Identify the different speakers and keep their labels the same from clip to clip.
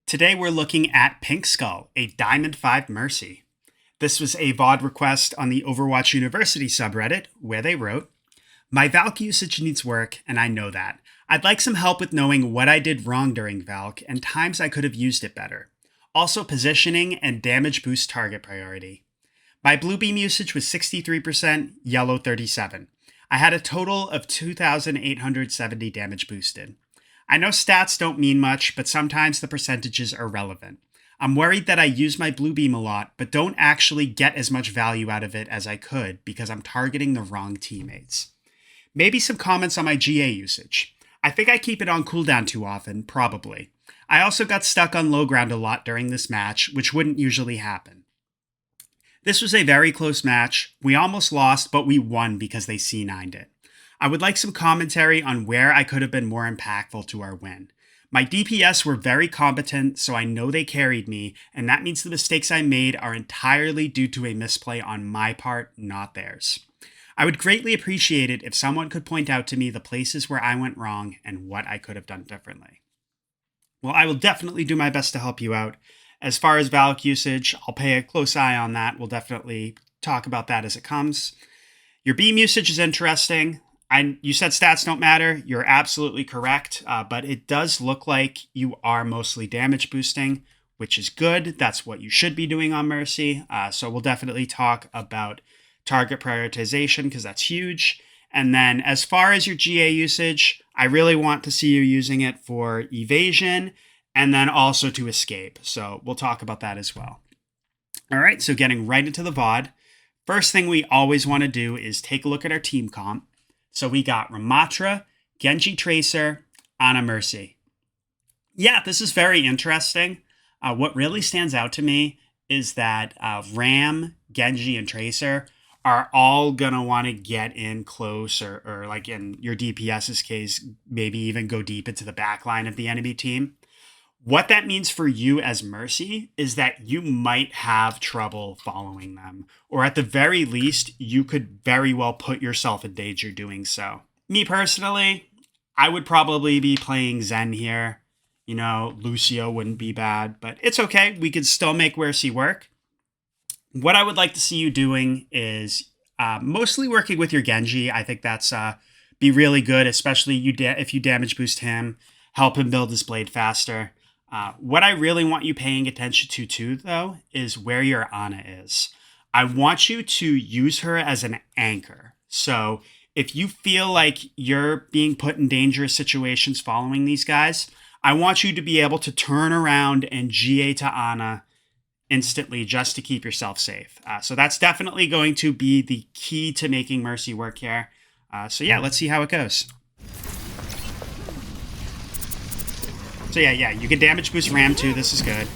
Speaker 1: Today we're looking at PinkSkull, a Diamond 5 Mercy. This was a VOD request on the Overwatch University subreddit, where they wrote, "My Valk usage needs work, and I know that. I'd like some help with knowing what I did wrong during Valk, and times I could have used it better. Also positioning and damage boost target priority. My blue beam usage was 63%, yellow 37%. I had a total of 2,870 damage boosted. I know stats don't mean much, but sometimes the percentages are relevant. I'm worried that I use my blue beam a lot, but don't actually get as much value out of it as I could because I'm targeting the wrong teammates. Maybe some comments on my GA usage. I think I keep it on cooldown too often, probably. I also got stuck on low ground a lot during this match, which wouldn't usually happen. This was a very close match. We almost lost, but we won because they C9'd it. I would like some commentary on where I could have been more impactful to our win. My DPS were very competent, so I know they carried me, and that means the mistakes I made are entirely due to a misplay on my part, not theirs. I would greatly appreciate it if someone could point out to me the places where I went wrong and what I could have done differently." Well, I will definitely do my best to help you out. As far as Valk usage, I'll pay a close eye on that. We'll definitely talk about that as it comes. Your beam usage is interesting. You said stats don't matter. You're absolutely correct, but it does look like you are mostly damage boosting, which is good. That's what you should be doing on Mercy. So we'll definitely talk about target prioritization because that's huge. And then as far as your GA usage, I really want to see you using it for evasion and then also to escape. So we'll talk about that as well. All right, so getting right into the VOD. First thing we always want to do is take a look at our team comp. So we got Ramatra, Genji Tracer, Ana Mercy. Yeah, this is very interesting. What really stands out to me is that Ram, Genji, and Tracer are all going to want to get in close or like in your DPS's case, maybe even go deep into the back line of the enemy team. What that means for you as Mercy is that you might have trouble following them, or at the very least, you could very well put yourself in danger doing so. Me personally, I would probably be playing Zen here. You know, Lucio wouldn't be bad, but it's okay. We could still make Mercy work. What I would like to see you doing is mostly working with your Genji. I think that's be really good, especially if you damage boost him, help him build his blade faster. What I really want you paying attention to too, though, is where your Ana is. I want you to use her as an anchor. So if you feel like you're being put in dangerous situations following these guys, I want you to be able to turn around and GA to Ana instantly just to keep yourself safe. So that's definitely going to be the key to making Mercy work here. So yeah, let's see how it goes. So yeah, you can damage boost Ram too. This is good.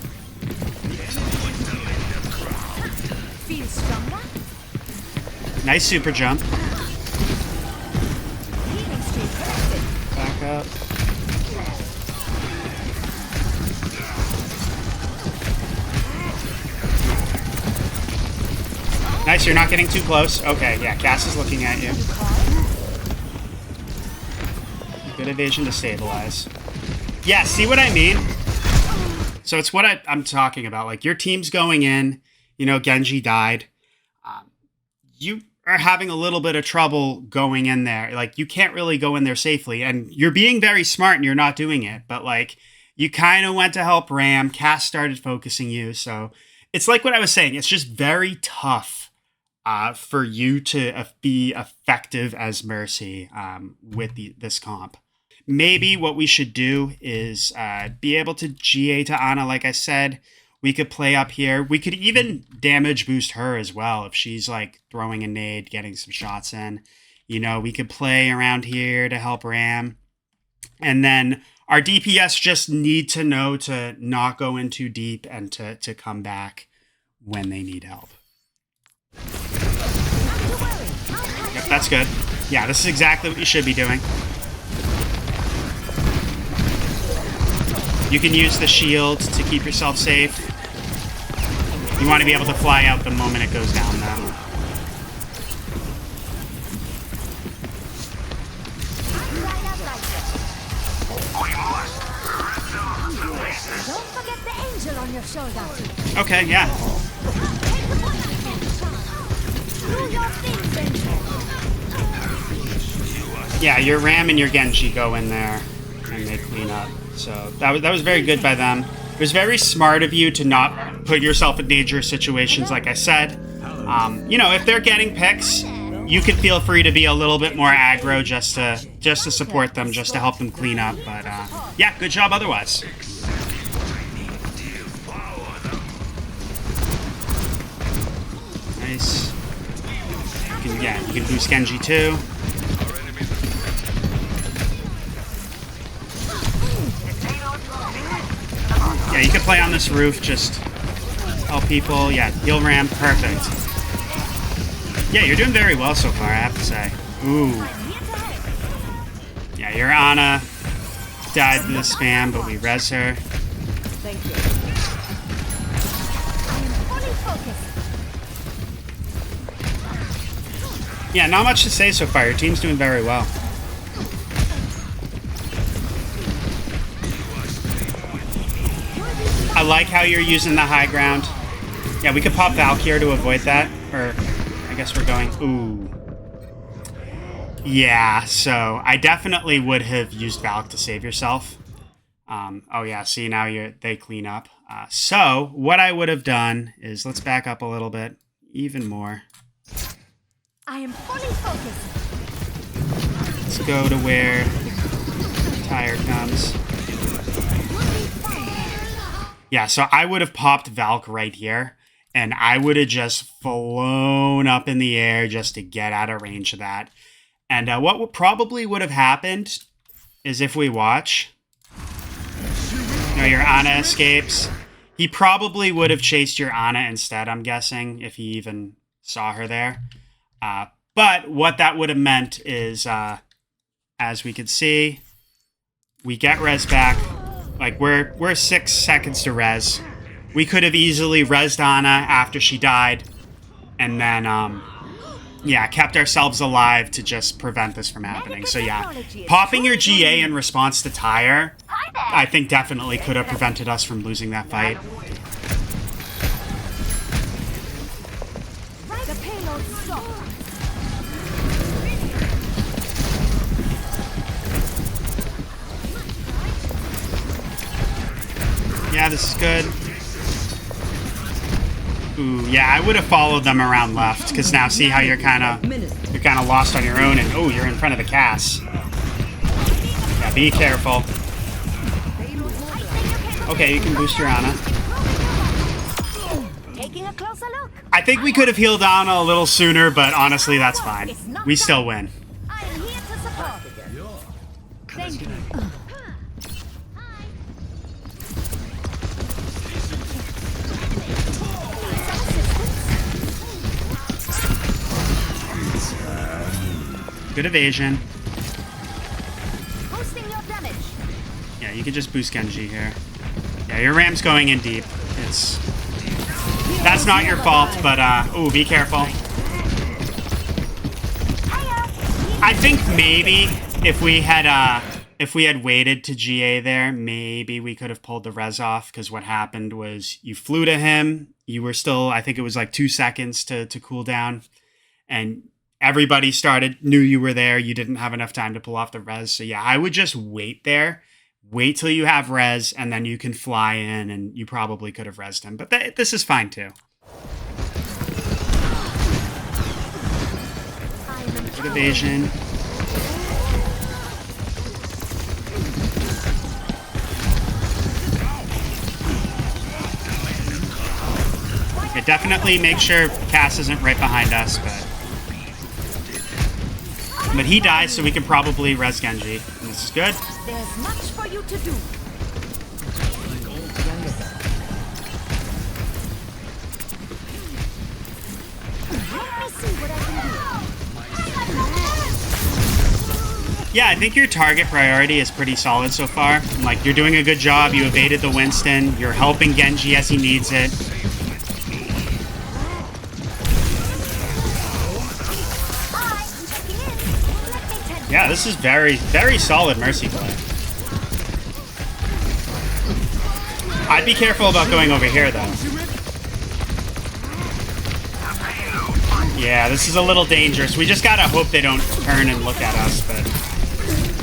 Speaker 1: Nice super jump. Back up. Nice, you're not getting too close. Okay, yeah, Cass is looking at you. Good evasion to stabilize. Yeah, see what I mean? So it's what I'm talking about. Like, your team's going in. You know, Genji died. You are having a little bit of trouble going in there. Like, you can't really go in there safely. And you're being very smart and you're not doing it. But, like, you kind of went to help Ram. Cass started focusing you. So it's like what I was saying. It's just very tough for you to be effective as Mercy with this comp. Maybe what we should do is be able to GA to Ana, like I said. We could play up here. We could even damage boost her as well if she's like throwing a nade, getting some shots in. You know, we could play around here to help Ram. And then our DPS just need to know to not go in too deep and to come back when they need help. Yep, that's good. Yeah, this is exactly what you should be doing. You can use the shield to keep yourself safe. You want to be able to fly out the moment it goes down, though.
Speaker 2: Don't forget the angel on your shoulder.
Speaker 1: Okay, yeah.
Speaker 2: Do your thing, Genji.
Speaker 1: Yeah, your Ram and your Genji go in there and they clean up. So that was very good by them. It was very smart of you to not put yourself in dangerous situations, like I said. You know, if they're getting picks, you could feel free to be a little bit more aggro just to support them, just to help them clean up. But yeah, good job otherwise. Nice. You can boost Genji too. Yeah, you could play on this roof, just help people. Yeah, heal Ram, perfect. Yeah, you're doing very well so far, I have to say. Ooh. Yeah, your Ana died to the spam, but we res her.
Speaker 2: Thank you. I am fully focused.
Speaker 1: Yeah, not much to say so far. Your team's doing very well. I like how you're using the high ground. Yeah, we could pop Valk here to avoid that. Or, I guess we're going... Ooh. Yeah, so I definitely would have used Valk to save yourself. Oh yeah, see, now they clean up. So, what I would have done is... Let's back up a little bit. Even more.
Speaker 2: I am fully focused.
Speaker 1: Let's go to where Tire comes. Yeah, so I would have popped Valk right here, and I would have just flown up in the air just to get out of range of that. And what probably would have happened is if we watch, you know, your Ana escapes. He probably would have chased your Ana instead, I'm guessing, if he even saw her there. But what that would have meant is, as we could see, we get res back. Like, we're 6 seconds to res. We could have easily resed Ana after she died. And then, yeah, kept ourselves alive to just prevent this from happening. So, yeah, popping your GA in response to Tire, I think definitely could have prevented us from losing that fight.
Speaker 2: The payload stopped.
Speaker 1: Yeah, this is good. Ooh, yeah, I would have followed them around left, because now see how you're kind of lost on your own, and oh, you're in front of the Cass. Yeah, be careful. Okay, you can boost your Ana.
Speaker 2: Taking a closer look.
Speaker 1: I think we could have healed Ana a little sooner, but honestly, that's fine. We still win.
Speaker 2: I am here to support. Thank you.
Speaker 1: Good evasion.
Speaker 2: Boosting your damage.
Speaker 1: Yeah, you can just boost Genji here. Yeah, your Ram's going in deep. That's not your fault, but ooh, be careful. I think maybe if we had waited to GA there, maybe we could have pulled the res off, because what happened was you flew to him. You were still, I think it was like 2 seconds to cool down, and everybody knew you were there. You didn't have enough time to pull off the res. So yeah, I would just wait there. Wait till you have res, and then you can fly in, and you probably could have resed him. But this is fine too. Good evasion. Yeah, definitely make sure Cass isn't right behind us, but he dies, so we can probably res Genji. And this is good.
Speaker 2: There's much for you to do. Let me see what I can do.
Speaker 1: Yeah, I think your target priority is pretty solid so far. Like, you're doing a good job. You evaded the Winston. You're helping Genji as he needs it. Yeah, this is very, very solid Mercy play. I'd be careful about going over here, though. Yeah, this is a little dangerous. We just gotta hope they don't turn and look at us, but...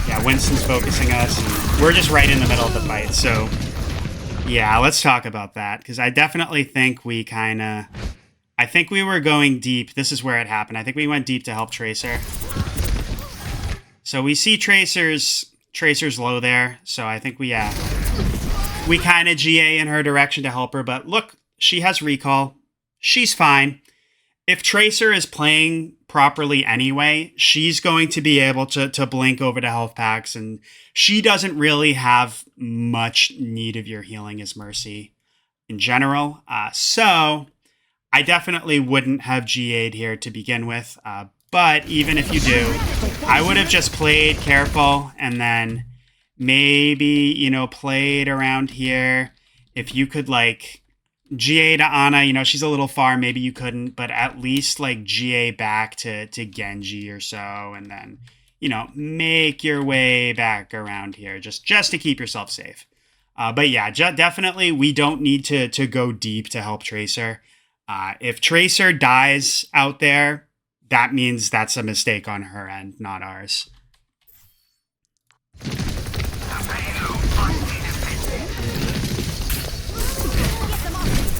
Speaker 1: Yeah, Winston's focusing us, and we're just right in the middle of the fight, so... Yeah, let's talk about that, because I definitely think we kinda... I think we were going deep. This is where it happened. I think we went deep to help Tracer. So we see Tracer's low there, so I think we kind of GA in her direction to help her, but look, she has recall. She's fine. If Tracer is playing properly anyway, she's going to be able to blink over to health packs, and she doesn't really have much need of your healing as Mercy in general. So I definitely wouldn't have GA'd here to begin with, but even if you do, I would have just played careful and then maybe, you know, played around here. If you could, like, GA to Ana, you know, she's a little far, maybe you couldn't, but at least, like, GA back to Genji or so, and then, you know, make your way back around here just to keep yourself safe. But yeah, definitely we don't need to go deep to help Tracer. If Tracer dies out there, that means that's a mistake on her end, not ours.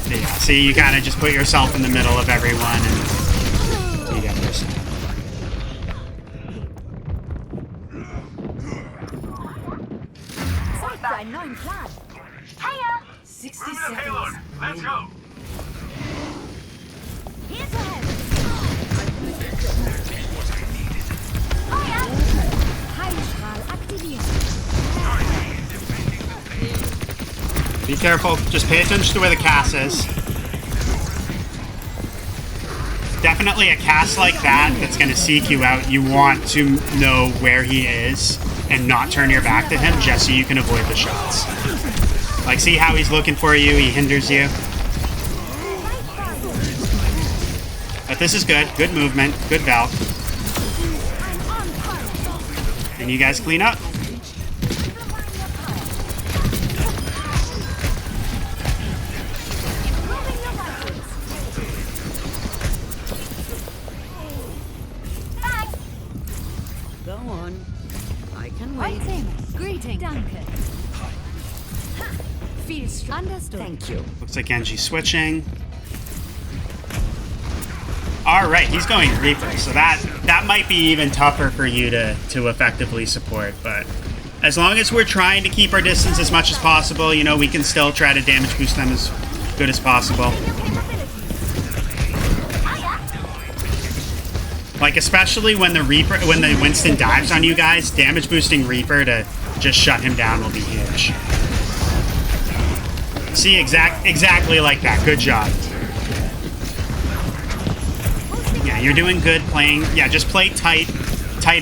Speaker 1: Yeah, see, you kind of just put yourself in the middle of everyone and you get this.
Speaker 2: Hiya!
Speaker 3: 60 seconds. Let's go.
Speaker 2: Here's ahead! Hiya! Heilstrahl aktiviert.
Speaker 1: Be careful. Just pay attention to where the cast is. Definitely a cast like that that's going to seek you out. You want to know where he is and not turn your back to him just so you can avoid the shots. Like, see how he's looking for you? He hinders you. But this is good. Good movement. Good Valk. And you guys clean up.
Speaker 3: Go on. I can wait.
Speaker 2: Greeting. Danke. Feels understood.
Speaker 3: Thank you.
Speaker 1: Looks like Genji's switching. Alright, he's going Reaper, so that might be even tougher for you to effectively support, but as long as we're trying to keep our distance as much as possible, you know, we can still try to damage boost them as good as possible. Like, especially when the Winston dives on you guys, damage boosting Reaper to just shut him down will be huge. See, exactly like that. Good job. Yeah, you're doing good playing. Yeah, just play tight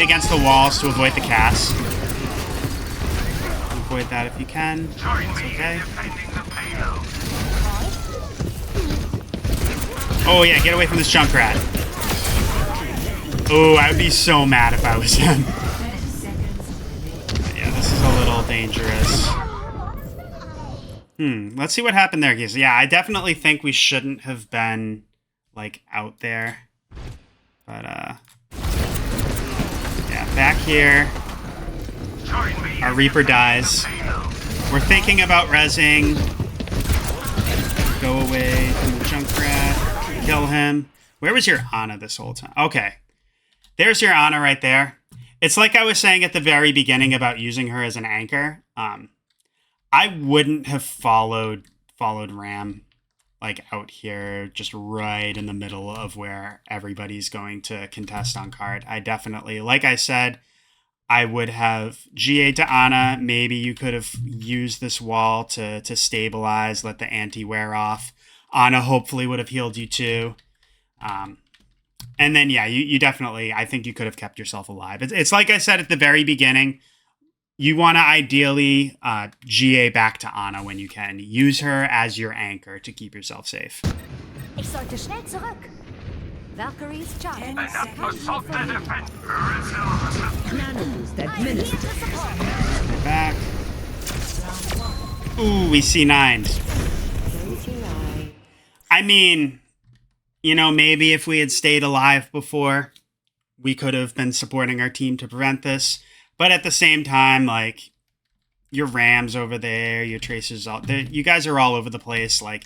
Speaker 1: against the walls to avoid the cast. Avoid that if you can. It's okay. Oh yeah, get away from this Junkrat. Oh, I would be so mad if I was him. Yeah, this is a little dangerous. Let's see what happened there, guys. Yeah, I definitely think we shouldn't have been, like, out there. But, yeah, back here. Our Reaper dies. We're thinking about rezzing. Go away from the Junkrat. Kill him. Where was your Ana this whole time? Okay. There's your Ana right there. It's like I was saying at the very beginning about using her as an anchor. I wouldn't have followed Ram, like, out here, just right in the middle of where everybody's going to contest on card. I definitely, like I said, I would have GA'd to Ana. Maybe you could have used this wall to stabilize, let the anti wear off. Ana hopefully would have healed you too. And then, yeah, you definitely, I think you could have kept yourself alive. It's like I said at the very beginning, you want to ideally GA back to Ana when you can. Use her as your anchor to keep yourself safe.
Speaker 2: Ich sollte schnell zurück. Valkyrie's charging.
Speaker 3: Nano boost administered.
Speaker 1: Back. Ooh, we C9'd. I mean, you know, maybe if we had stayed alive before, we could have been supporting our team to prevent this. But at the same time, like, your Rams over there, your Tracers, you guys are all over the place. Like,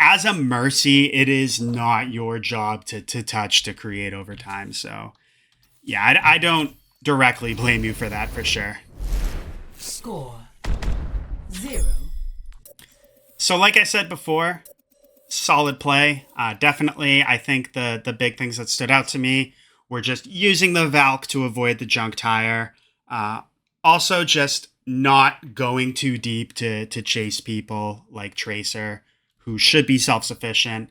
Speaker 1: as a Mercy, it is not your job to touch to create overtime. So, yeah, I don't directly blame you for that, for sure.
Speaker 4: Score 0.
Speaker 1: So, like I said before, solid play. Definitely, I think the big things that stood out to me were just using the Valk to avoid the junk tire. Also, just not going too deep to chase people like Tracer, who should be self-sufficient.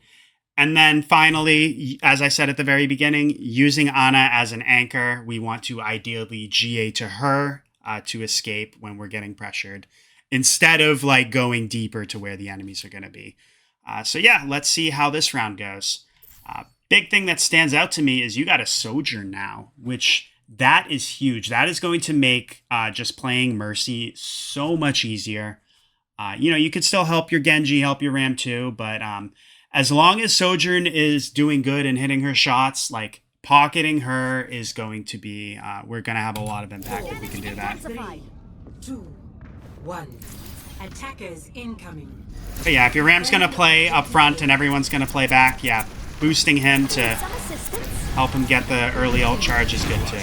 Speaker 1: And then finally, as I said at the very beginning, using Ana as an anchor. We want to ideally GA to her to escape when we're getting pressured, instead of like going deeper to where the enemies are going to be. So yeah, let's see how this round goes. Big thing that stands out to me is you got a Sojourn now, which that is huge. That is going to make just playing Mercy so much easier. You know, you could still help your Genji, help your Ram too, but as long as Sojourn is doing good and hitting her shots, like pocketing her is going to be, we're going to have a lot of impact if we can do that.
Speaker 4: 3, 2, 1. Attackers incoming.
Speaker 1: But yeah, if your Ram's going to play up front and everyone's going to play back, yeah, boosting him to help him get the early ult charge is good too.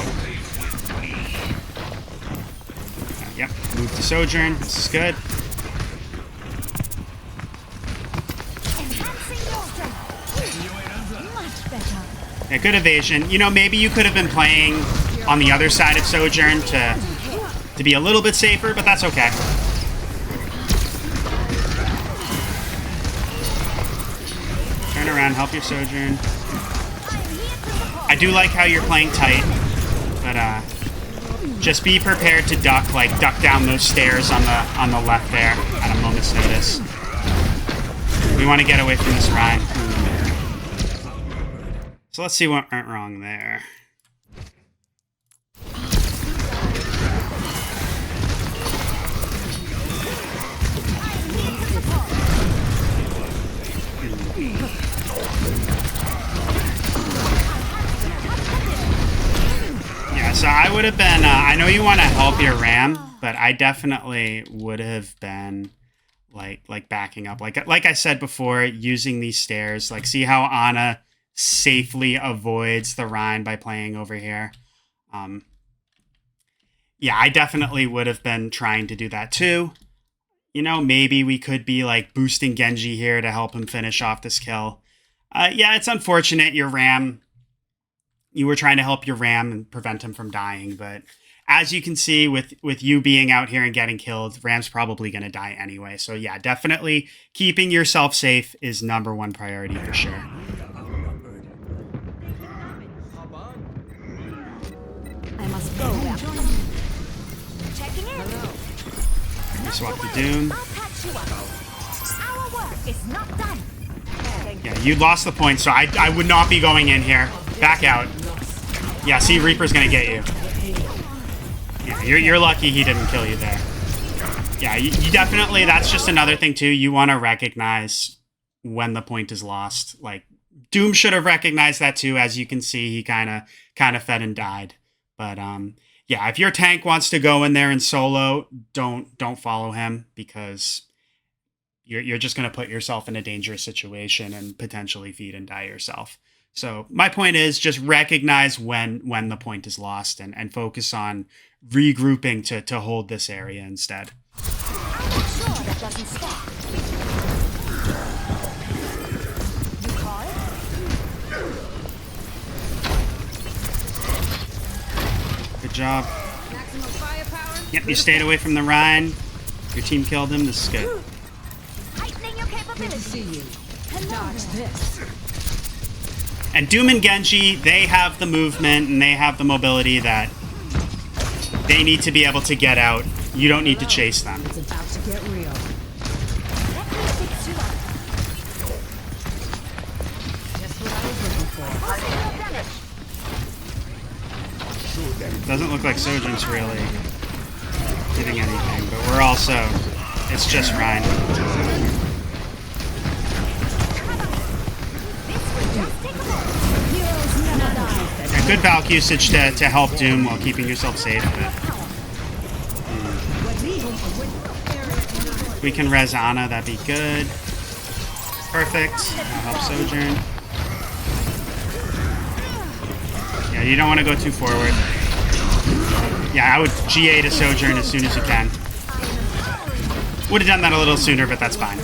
Speaker 1: Yep, move to Sojourn. This is good. Yeah, good evasion. You know, maybe you could have been playing on the other side of Sojourn to be a little bit safer, but that's okay. Turn around, help your Sojourn. I do like how you're playing tight, but just be prepared to duck down those stairs on the left there at a moment's notice. We want to get away from this Rhine. So let's see what went wrong there. Yeah, so I would have been, I know you want to help your Ram, but I definitely would have been like backing up. Like I said before, using these stairs, like see how Ana safely avoids the Rhine by playing over here. Yeah, I definitely would have been trying to do that too. You know, maybe we could be like boosting Genji here to help him finish off this kill. Yeah, it's unfortunate you were trying to help your Ram and prevent him from dying, but as you can see with you being out here and getting killed, Ram's probably going to die anyway. So yeah, definitely keeping yourself safe is #1 priority for sure.
Speaker 2: I must go there. Checking in.
Speaker 1: Swap the Doom.
Speaker 2: I'll patch you up. Our work is not done.
Speaker 1: Yeah, you lost the point, so I would not be going in here. Back out. Yeah, see, Reaper's gonna get you. Yeah, you're lucky he didn't kill you there. Yeah, you definitely, that's just another thing too. You want to recognize when the point is lost. Like, Doom should have recognized that too. As you can see, he kind of fed and died. But yeah, if your tank wants to go in there and solo, don't follow him, because you're just going to put yourself in a dangerous situation and potentially feed and die yourself. So my point is just recognize when the point is lost and focus on regrouping to hold this area instead.
Speaker 2: I'm not sure that doesn't stop. You call it?
Speaker 1: Good job. Yep, you stayed away from the Rhine. Your team killed him. This is good.
Speaker 2: Heightening your capabilities.
Speaker 4: Dodge this.
Speaker 1: And Doom and Genji, they have the movement and they have the mobility that they need to be able to get out. You don't need to chase them.
Speaker 4: It's about to get real.
Speaker 2: Let me fix you up.
Speaker 4: Just what I was looking for.
Speaker 2: Boosting your damage.
Speaker 1: Doesn't look like Sojourn's really hitting anything, but we're also It's just Ryan. Yeah, good Valk usage to help Doom while keeping yourself safe. But, we can res Ana, that'd be good. Perfect. That'll help Sojourn. Yeah, you don't want to go too forward. Yeah, I would GA to Sojourn as soon as you can. Would have done that a little sooner, but that's fine.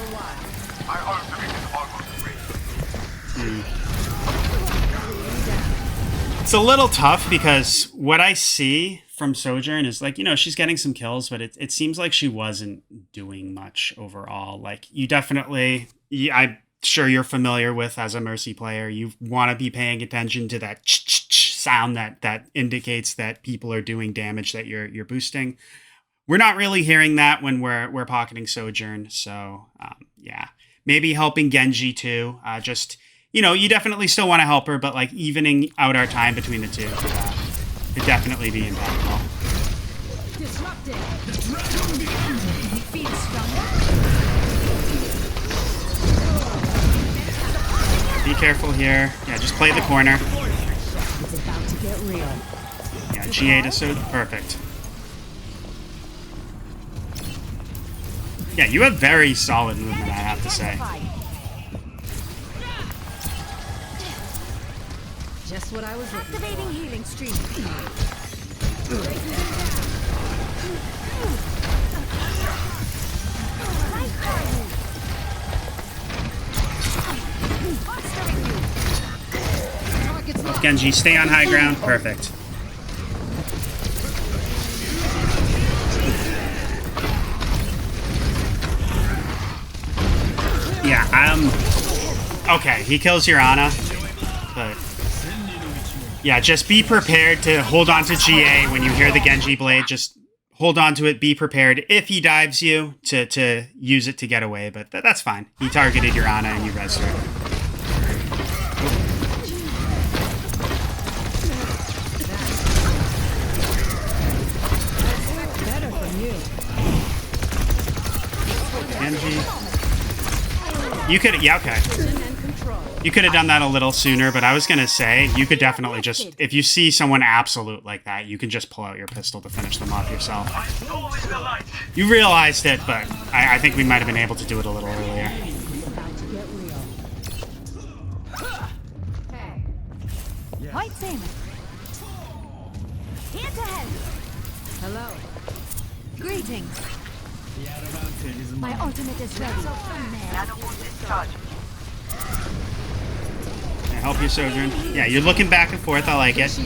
Speaker 1: It's a little tough because what I see from Sojourn is like, you know, she's getting some kills, but it seems like she wasn't doing much overall. Like, you definitely, I'm sure you're familiar with as a Mercy player, you want to be paying attention to that sound that indicates that people are doing damage that you're boosting. We're not really hearing that when we're pocketing Sojourn, so yeah, maybe helping Genji too. Just, you know, you definitely still want to help her, but like evening out our time between the two could definitely be impactful. Be careful here. Yeah, just play the corner.
Speaker 4: It's about to get real.
Speaker 1: Yeah, GA to so perfect. Yeah, you have very solid movement, I have to say.
Speaker 4: Just what I was looking
Speaker 2: Activating healing stream.
Speaker 1: Genji, stay on high ground. Perfect. Yeah, okay, he kills your Ana, but yeah, just be prepared to hold on to GA when you hear the Genji blade. Just hold on to it, be prepared if he dives you to use it to get away, but that's fine. He targeted your Ana and you rezzed her. Genji. You could, yeah, okay. You could have done that a little sooner, but I was going to say, you could definitely just, if you see someone absolute like that, you can just pull out your pistol to finish them off yourself. You realized it, but I think we might have been able to do it a little earlier.
Speaker 2: White Salmon. Here to help.
Speaker 4: Hello.
Speaker 2: Greetings. My ultimate is ready.
Speaker 1: Yeah, help you, Sojourn. Yeah, you're looking back and forth. I like it.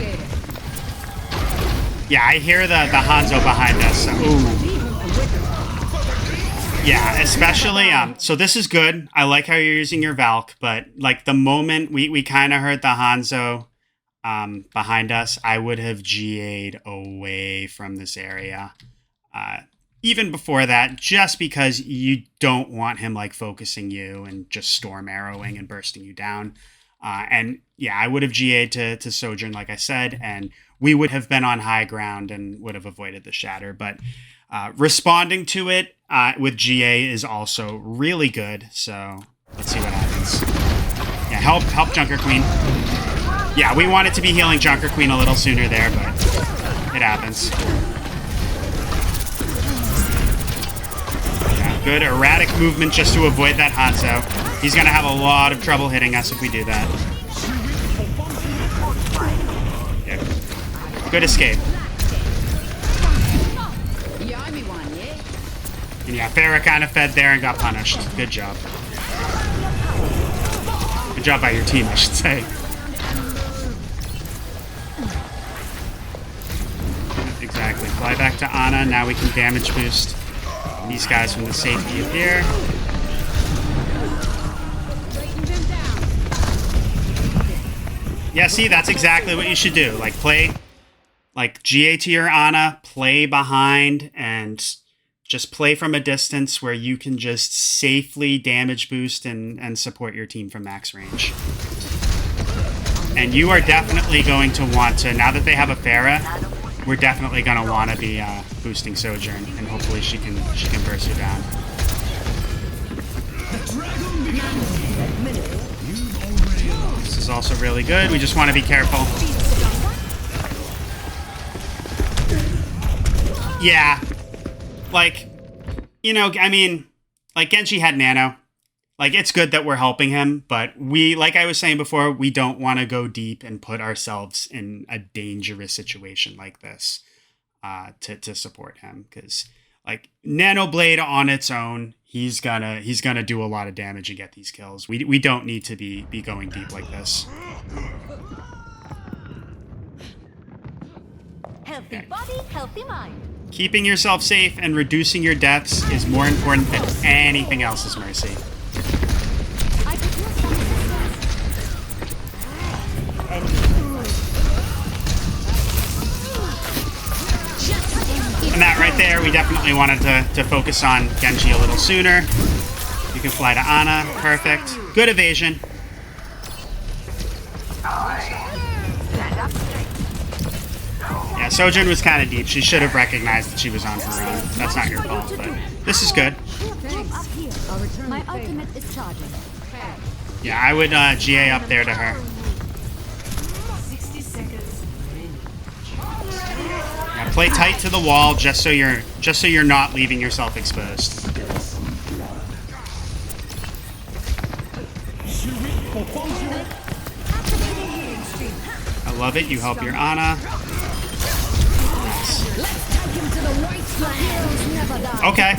Speaker 1: Yeah, I hear the Hanzo behind us. Ooh. Yeah, especially, so this is good. I like how you're using your Valk, but like the moment we kind of heard the Hanzo behind us, I would have GA'd away from this area. Even before that, just because you don't want him like focusing you and just storm arrowing and bursting you down. And yeah, I would have GA'd to Sojourn, like I said, and we would have been on high ground and would have avoided the shatter. But responding to it with GA is also really good. So let's see what happens. Yeah, help Junker Queen. Yeah, we wanted to be healing Junker Queen a little sooner there, but it happens. Good erratic movement just to avoid that Hanzo. He's going to have a lot of trouble hitting us if we do that. Yeah. Good escape. And yeah, Farah kind of fed there and got punished. Good job. Good job by your team, I should say. Exactly. Fly back to Ana. Now we can damage boost these guys from the safety of here. Yeah, see, that's exactly what you should do. Like, play, like, GA to your Ana, play behind, and just play from a distance where you can just safely damage boost and support your team from max range. And you are definitely going to want to, now that they have a Farah, we're definitely going to want to be boosting Sojourn, and hopefully she can burst you down. This is also really good. We just want to be careful. Yeah. Like, you know, I mean, like Genji had nano. Like, it's good that we're helping him, but we, like I was saying before, we don't want to go deep and put ourselves in a dangerous situation like this to support him. Because, like, Nano Blade on its own, he's gonna do a lot of damage and get these kills. We don't need to be going deep like this.
Speaker 2: Healthy body, healthy mind.
Speaker 1: Keeping yourself safe and reducing your deaths is more important than anything else as Mercy.
Speaker 2: I could use some assistance.
Speaker 1: And that right there, we definitely wanted to focus on Genji a little sooner. You can fly to Ana. Perfect. Good evasion. Yeah, Sojourn was kind of deep. She should have recognized that she was on her own. That's not your fault, but this is good.
Speaker 2: Up here. My ultimate is charging.
Speaker 1: Yeah, I would GA up there to her.
Speaker 3: 60 seconds.
Speaker 1: Yeah, play tight to the wall just so you're not leaving yourself exposed. I love it. You help your Ana. Okay.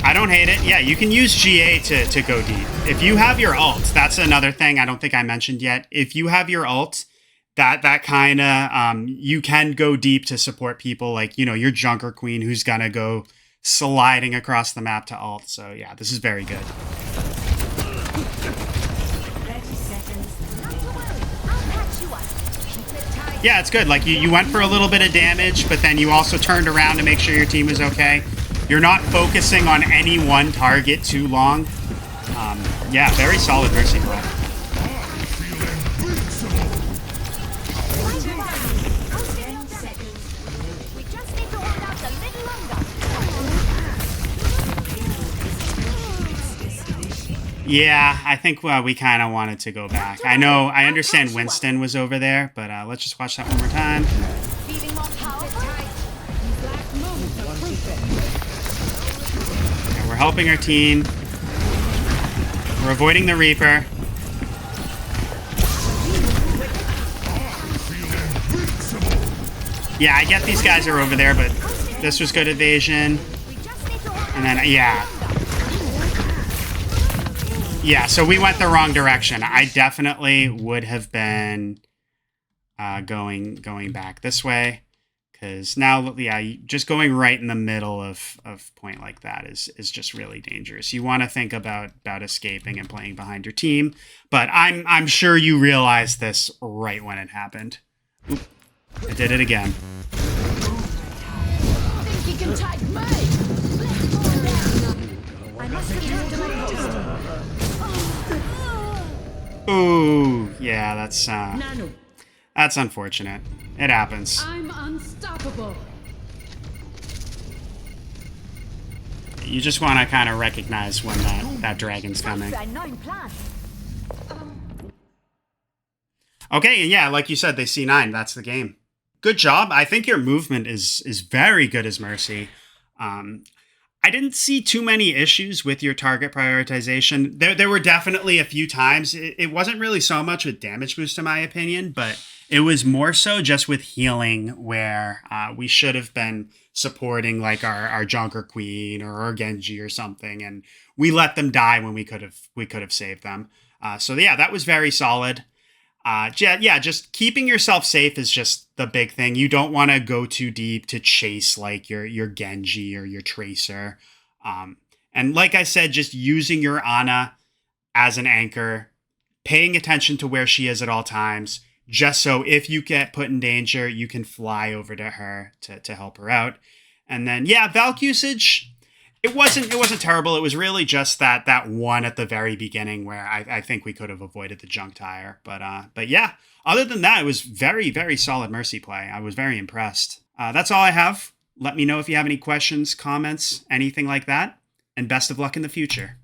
Speaker 1: I don't hate it. Yeah, you can use GA to go deep. If you have your ult, that's another thing I don't think I mentioned yet. If you have your ult, that kind of, you can go deep to support people like, you know, your Junker Queen who's going to go sliding across the map to ult. So yeah, this is very good.
Speaker 3: 30 seconds.
Speaker 2: Not to worry. I'll patch you up.
Speaker 1: Yeah, it's good. Like, you went for a little bit of damage, but then you also turned around to make sure your team was okay. You're not focusing on any one target too long. Yeah, very solid Mercy play.
Speaker 2: 10 seconds. We just need to hold out a little longer.
Speaker 1: Yeah, I think we kind of wanted to go back. I understand Winston was over there, but let's just watch that one more time.
Speaker 2: Feeling more powerful?
Speaker 1: Yeah, we're helping our team. We're avoiding the Reaper. Yeah, I get these guys are over there, but this was good evasion.
Speaker 2: We just need to hold
Speaker 1: And then, yeah. Yeah, so we went the wrong direction. I definitely would have been going back this way. Because now, yeah, just going right in the middle of point like that is just really dangerous. You want to think about escaping and playing behind your team. But I'm sure you realized this right when it happened. Oop, I did it again.
Speaker 2: Think you can tag me? I must return to my post.
Speaker 1: Ooh, yeah, that's
Speaker 4: Nano,
Speaker 1: unfortunate. It happens.
Speaker 4: I'm unstoppable.
Speaker 1: You just want to kind of recognize when that dragon's coming.
Speaker 2: That's a known plan.
Speaker 1: Okay, and yeah, like you said, they C9. That's the game. Good job. I think your movement is very good as Mercy. I didn't see too many issues with your target prioritization. There were definitely a few times. It wasn't really so much with damage boost, in my opinion, but it was more so just with healing, where we should have been supporting like our Junker Queen or our Genji or something, and we let them die when we could have saved them. So yeah, that was very solid. Yeah, just keeping yourself safe is just the big thing. You don't want to go too deep to chase like your Genji or your Tracer. And like I said, just using your Ana as an anchor, paying attention to where she is at all times, just so if you get put in danger, you can fly over to her to help her out. And then, yeah, Valk usage, it wasn't terrible. It was really just that one at the very beginning where I think we could have avoided the junk tire. But yeah, other than that, it was very, very solid Mercy play. I was very impressed. That's all I have. Let me know if you have any questions, comments, anything like that. And best of luck in the future.